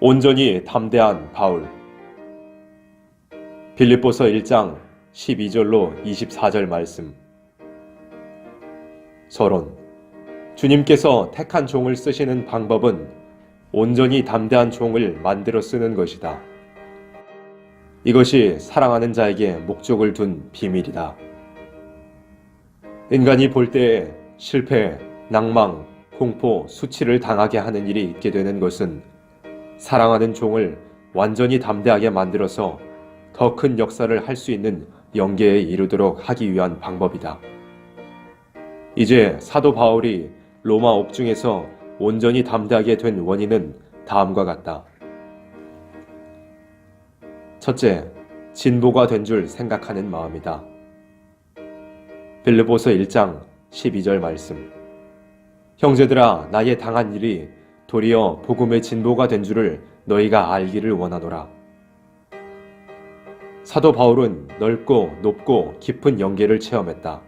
온전히 담대한 바울. 빌립보서 1장 12절로 24절 말씀. 서론. 주님께서 택한 종을 쓰시는 방법은 온전히 담대한 종을 만들어 쓰는 것이다. 이것이 사랑하는 자에게 목적을 둔 비밀이다. 인간이 볼 때에 실패, 낭망, 공포, 수치를 당하게 하는 일이 있게 되는 것은 사랑하는 종을 완전히 담대하게 만들어서 더 큰 역사를 할 수 있는 영계에 이르도록 하기 위한 방법이다. 이제 사도 바울이 로마 옥중에서 온전히 담대하게 된 원인은 다음과 같다. 첫째, 진보가 된 줄 생각하는 마음이다. 빌립보서 1장 12절 말씀. 형제들아, 나의 당한 일이 도리어 복음의 진보가 된 줄을 너희가 알기를 원하노라. 사도 바울은 넓고 높고 깊은 영계를 체험했다.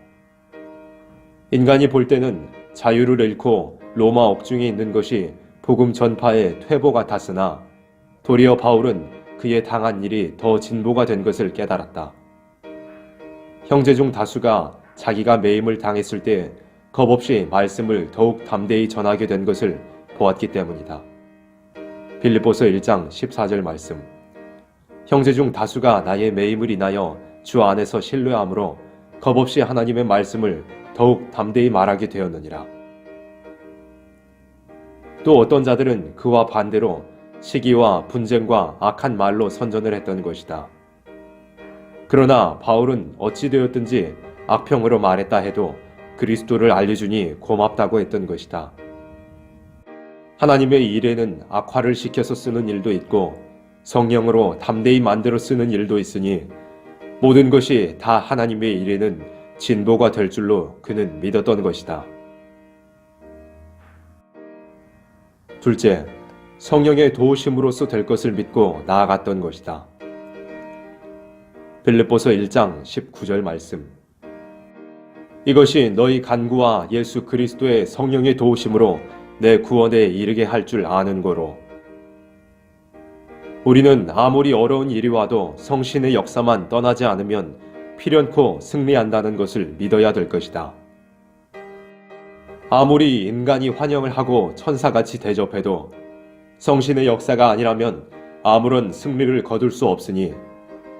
인간이 볼 때는 자유를 잃고 로마 옥중에 있는 것이 복음 전파의 퇴보 같았으나 도리어 바울은 그의 당한 일이 더 진보가 된 것을 깨달았다. 형제 중 다수가 자기가 매임을 당했을 때 겁없이 말씀을 더욱 담대히 전하게 된 것을 보았기 때문이다. 빌립보서 1장 14절 말씀. 형제 중 다수가 나의 매임을 인하여 주 안에서 신뢰함으로 겁없이 하나님의 말씀을 더욱 담대히 말하게 되었느니라. 또 어떤 자들은 그와 반대로 시기와 분쟁과 악한 말로 선전을 했던 것이다. 그러나 바울은 어찌 되었든지 악평으로 말했다 해도 그리스도를 알려주니 고맙다고 했던 것이다. 하나님의 일에는 악화를 시켜서 쓰는 일도 있고 성령으로 담대히 만들어 쓰는 일도 있으니 모든 것이 다 하나님의 일에는 진보가 될 줄로 그는 믿었던 것이다. 둘째, 성령의 도우심으로써 될 것을 믿고 나아갔던 것이다. 빌립보서 1장 19절 말씀. 이것이 너희 간구와 예수 그리스도의 성령의 도우심으로 내 구원에 이르게 할 줄 아는 거로. 우리는 아무리 어려운 일이 와도 성신의 역사만 떠나지 않으면 필연코 승리한다는 것을 믿어야 될 것이다. 아무리 인간이 환영을 하고 천사같이 대접해도 성신의 역사가 아니라면 아무런 승리를 거둘 수 없으니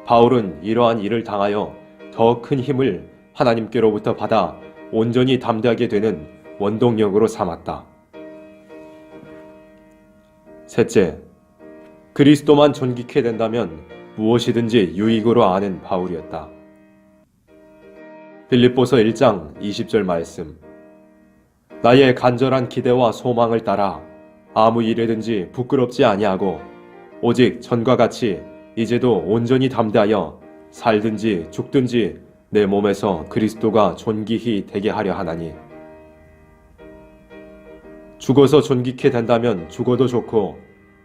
바울은 이러한 일을 당하여 더 큰 힘을 하나님께로부터 받아 온전히 담대하게 되는 원동력으로 삼았다. 셋째, 그리스도만 존귀케 된다면 무엇이든지 유익으로 아는 바울이었다. 빌립보서 1장 20절 말씀. 나의 간절한 기대와 소망을 따라 아무 일에든지 부끄럽지 아니하고 오직 전과 같이 이제도 온전히 담대하여 살든지 죽든지 내 몸에서 그리스도가 존귀히 되게 하려 하나니. 죽어서 존귀케 된다면 죽어도 좋고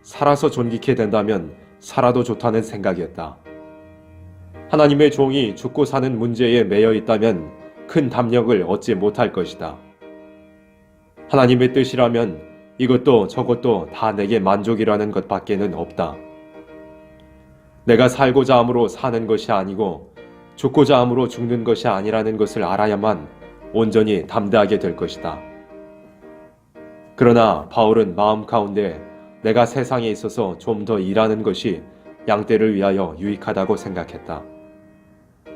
살아서 존귀케 된다면 살아도 좋다는 생각이었다. 하나님의 종이 죽고 사는 문제에 매여 있다면 큰 담력을 얻지 못할 것이다. 하나님의 뜻이라면 이것도 저것도 다 내게 만족이라는 것밖에는 없다. 내가 살고자 함으로 사는 것이 아니고 죽고자 함으로 죽는 것이 아니라는 것을 알아야만 온전히 담대하게 될 것이다. 그러나 바울은 마음 가운데 내가 세상에 있어서 좀 더 일하는 것이 양떼를 위하여 유익하다고 생각했다.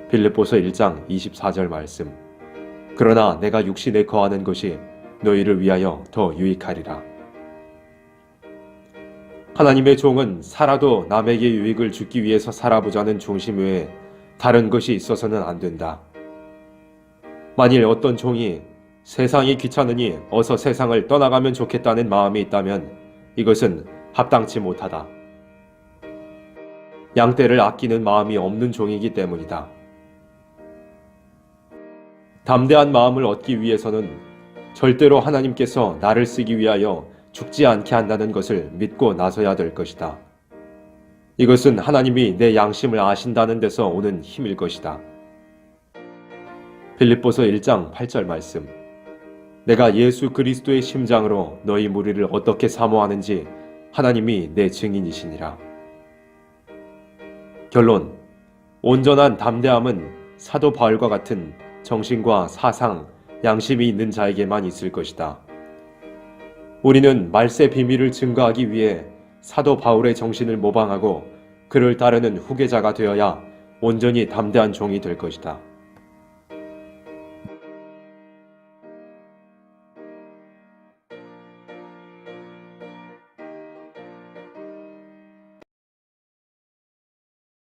빌립보서 1장 24절 말씀. 그러나 내가 육신에 거하는 것이 너희를 위하여 더 유익하리라. 하나님의 종은 살아도 남에게 유익을 주기 위해서 살아보자는 중심 외에 다른 것이 있어서는 안 된다. 만일 어떤 종이 세상이 귀찮으니 어서 세상을 떠나가면 좋겠다는 마음이 있다면 이것은 합당치 못하다. 양떼를 아끼는 마음이 없는 종이기 때문이다. 담대한 마음을 얻기 위해서는 절대로 하나님께서 나를 쓰기 위하여 죽지 않게 한다는 것을 믿고 나서야 될 것이다. 이것은 하나님이 내 양심을 아신다는 데서 오는 힘일 것이다. 빌립보서 1장 8절 말씀. 내가 예수 그리스도의 심장으로 너희 무리를 어떻게 사모하는지 하나님이 내 증인이시니라. 결론. 온전한 담대함은 사도 바울과 같은 정신과 사상, 양심이 있는 자에게만 있을 것이다. 우리는 말세 비밀을 증거하기 위해 사도 바울의 정신을 모방하고 그를 따르는 후계자가 되어야 온전히 담대한 종이 될 것이다.